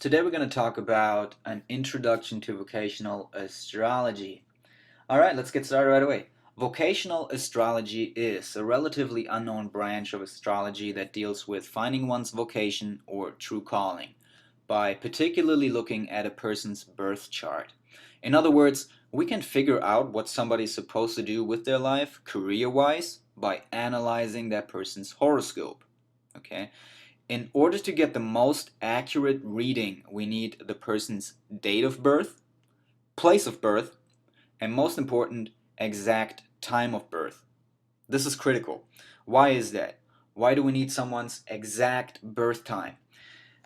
Today we're going to talk about an introduction to vocational astrology. All right, let's get started right away. Vocational astrology is a relatively unknown branch of astrology that deals with finding one's vocation or true calling by particularly looking at a person's birth chart. In other words, we can figure out what somebody's supposed to do with their life career-wise by analyzing that person's horoscope. Okay? In order to get the most accurate reading, we need the person's date of birth, place of birth, and most important, exact time of birth. This is critical. Why is that? Why do we need someone's exact birth time?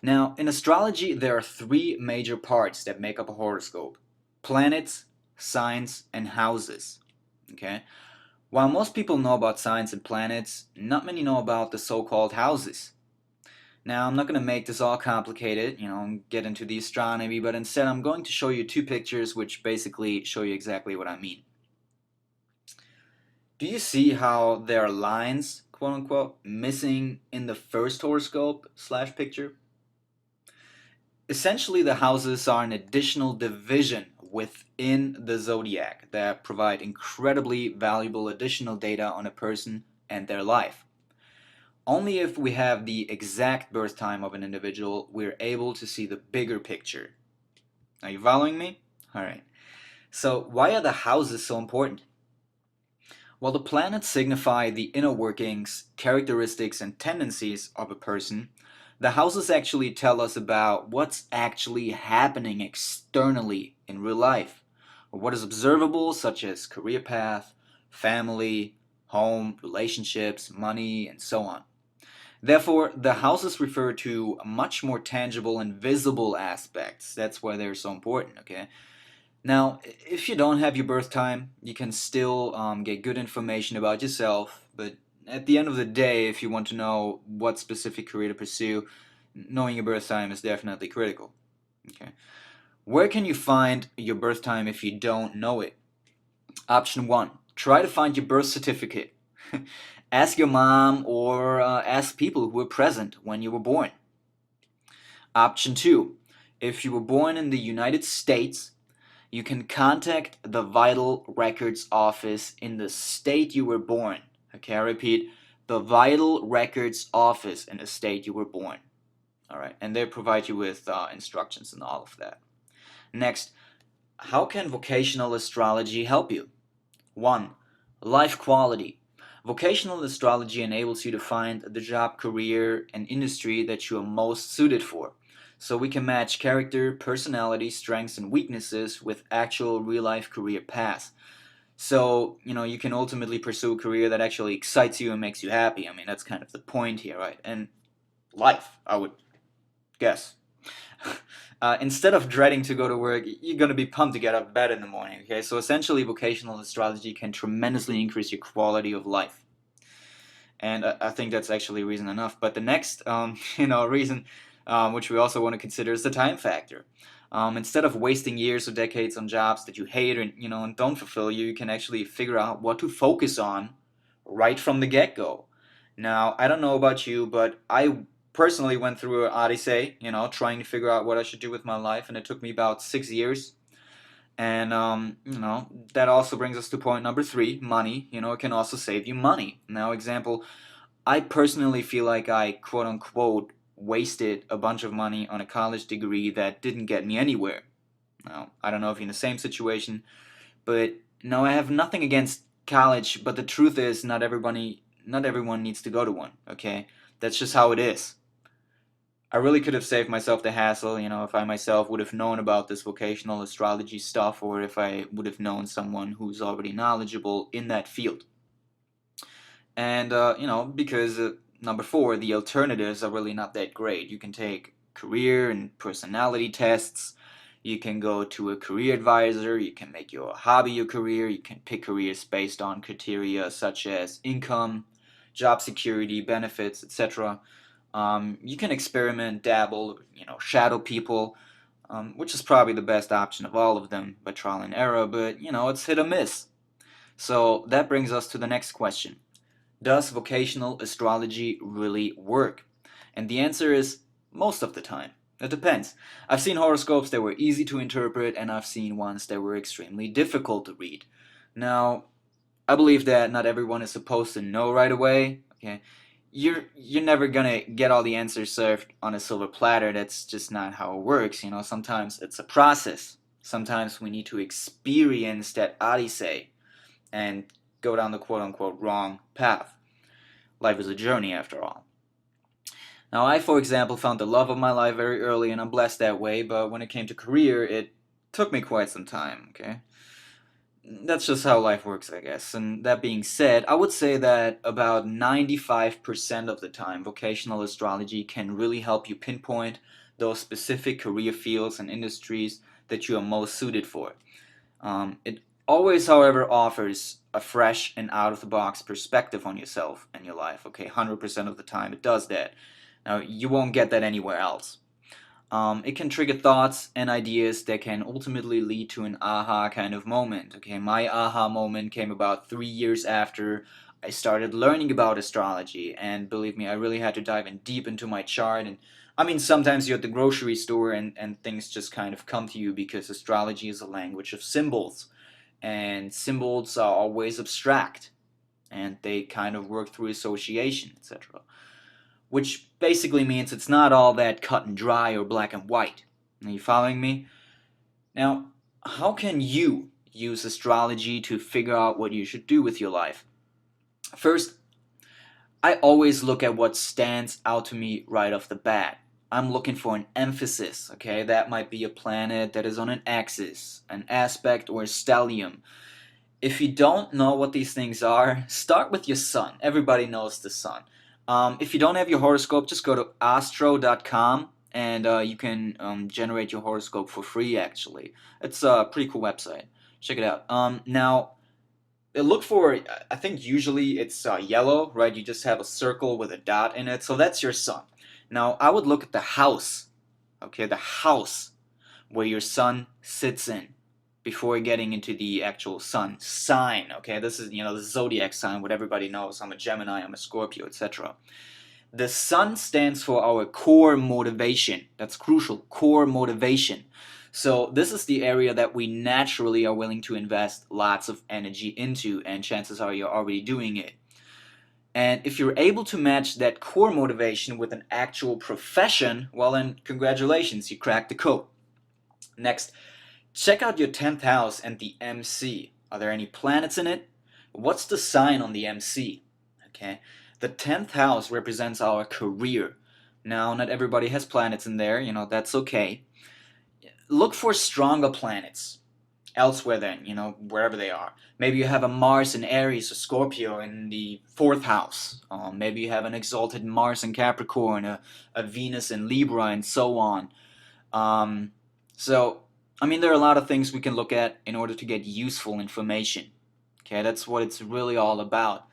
Now, in astrology, there are three major parts that make up a horoscope: planets, signs, and houses. Okay? While most people know about signs and planets, not many know about the so-called houses. Now, I'm not going to make this all complicated, and get into the astronomy, but instead I'm going to show you two pictures which basically show you exactly what I mean. Do you see how there are lines, quote unquote, missing in the first horoscope slash picture? Essentially, the houses are an additional division within the zodiac that provide incredibly valuable additional data on a person and their life. Only if we have the exact birth time of an individual, we're able to see the bigger picture. Are you following me? All right. So, why are the houses so important? Well, the planets signify the inner workings, characteristics, and tendencies of a person. The houses actually tell us about what's actually happening externally in real life, or what is observable, such as career path, family, home, relationships, money, and so on. Therefore, the houses refer to much more tangible and visible aspects. That's why they're so important, okay? Now, if you don't have your birth time, you can still get good information about yourself, but at the end of the day, if you want to know what specific career to pursue, knowing your birth time is definitely critical, okay? Where can you find your birth time if you don't know it? Option 1, try to find your birth certificate. Ask your mom or ask people who were present when you were born. Option 2, if you were born in the United States, you can contact the Vital Records Office in the state you were born. Okay, I repeat, the Vital Records Office in the state you were born. All right, and they provide you with instructions and all of that. Next, how can vocational astrology help you? 1. Life quality. Vocational astrology enables you to find the job, career, and industry that you are most suited for. So we can match character, personality, strengths, and weaknesses with actual real-life career paths. So, you can ultimately pursue a career that actually excites you and makes you happy. I mean, that's kind of the point here, right? And life, I would guess. Instead of dreading to go to work, you're going to be pumped to get out of bed in the morning, okay? So essentially, vocational astrology can tremendously increase your quality of life. And I think that's actually reason enough. But the next, reason, which we also want to consider, is the time factor. Instead of wasting years or decades on jobs that you hate and don't fulfill you, you can actually figure out what to focus on right from the get-go. Now, I don't know about you, but I personally went through an odyssey, trying to figure out what I should do with my life, and it took me about 6 years. And that also brings us to point number 3, money. It can also save you money. Now, example, I personally feel like I quote unquote wasted a bunch of money on a college degree that didn't get me anywhere. Now, I don't know if you're in the same situation, but no, I have nothing against college, but the truth is not everyone needs to go to one, okay? That's just how it is. I really could have saved myself the hassle, if I myself would have known about this vocational astrology stuff, or if I would have known someone who's already knowledgeable in that field. And, because number 4, the alternatives are really not that great. You can take career and personality tests. You can go to a career advisor. You can make your hobby your career. You can pick careers based on criteria such as income, job security, benefits, etc. You can experiment, dabble, shadow people, which is probably the best option of all of them by trial and error, but, it's hit or miss. So that brings us to the next question. Does vocational astrology really work? And the answer is most of the time. It depends. I've seen horoscopes that were easy to interpret, and I've seen ones that were extremely difficult to read. Now, I believe that not everyone is supposed to know right away. Okay, you're never gonna get all the answers served on a silver platter. That's just not how it works. Sometimes it's a process. Sometimes we need to experience that odyssey and go down the quote unquote wrong path. Life is a journey after all. Now, I, for example, found the love of my life very early, and I'm blessed that way, but when it came to career, it took me quite some time, okay? That's just how life works, I guess. And that being said, I would say that about 95% of the time, vocational astrology can really help you pinpoint those specific career fields and industries that you are most suited for. It always, however, offers a fresh and out of the box perspective on yourself and your life. Okay, 100% of the time it does that. Now, you won't get that anywhere else. It can trigger thoughts and ideas that can ultimately lead to an aha kind of moment. Okay, my aha moment came about 3 years after I started learning about astrology, and believe me, I really had to dive in deep into my chart. And I mean, sometimes you're at the grocery store and things just kind of come to you because astrology is a language of symbols, and symbols are always abstract, and they kind of work through association, etc. Which basically means it's not all that cut and dry or black and white. Are you following me? Now, how can you use astrology to figure out what you should do with your life? First, I always look at what stands out to me right off the bat. I'm looking for an emphasis, okay? That might be a planet that is on an axis, an aspect, or a stellium. If you don't know what these things are, start with your sun. Everybody knows the sun. If you don't have your horoscope, just go to astro.com and you can generate your horoscope for free, actually. It's a pretty cool website. Check it out. Now, look for, I think usually it's yellow, right? You just have a circle with a dot in it. So that's your sun. Now, I would look at the house, okay? The house where your sun sits in before getting into the actual sun sign. Okay, this is the zodiac sign, what everybody knows. I'm a Gemini, I'm a Scorpio, etc. The sun stands for our core motivation. That's crucial, core motivation. So this is the area that we naturally are willing to invest lots of energy into, and chances are you're already doing it. And if you're able to match that core motivation with an actual profession, well then congratulations, you cracked the code. Next, check out your 10th house and the MC. Are there any planets in it? What's the sign on the MC? Okay. The 10th house represents our career. Now, not everybody has planets in there, that's okay. Look for stronger planets elsewhere then, wherever they are. Maybe you have a Mars in Aries or Scorpio in the 4th house. Maybe you have an exalted Mars in Capricorn, a Venus in Libra, and so on. Um, so, I mean, there are a lot of things we can look at in order to get useful information. Okay, that's what it's really all about.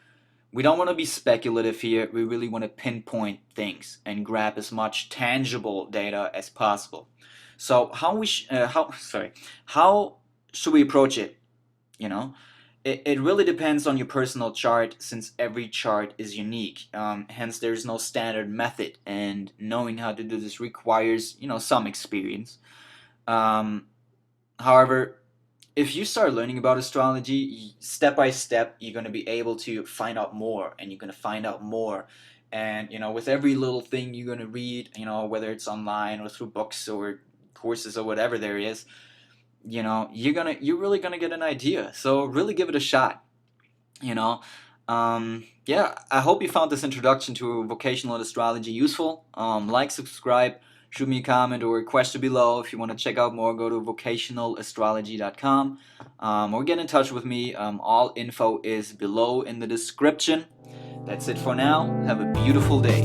We don't want to be speculative here. We really want to pinpoint things and grab as much tangible data as possible. So, how should we approach it? You know, it really depends on your personal chart, since every chart is unique. Hence, there's no standard method, and knowing how to do this requires some experience. Um, However, if you start learning about astrology, step by step, you're going to be able to find out more, and you're going to find out more. And, with every little thing you're going to read, whether it's online or through books or courses or whatever there is, you're really going to get an idea. So really give it a shot, you know. Yeah, I hope you found this introduction to vocational astrology useful. Like, subscribe, shoot me a comment or a question below. If you want to check out more, go to VocationalAstrology.com, or get in touch with me. All info is below in the description. That's it for now. Have a beautiful day.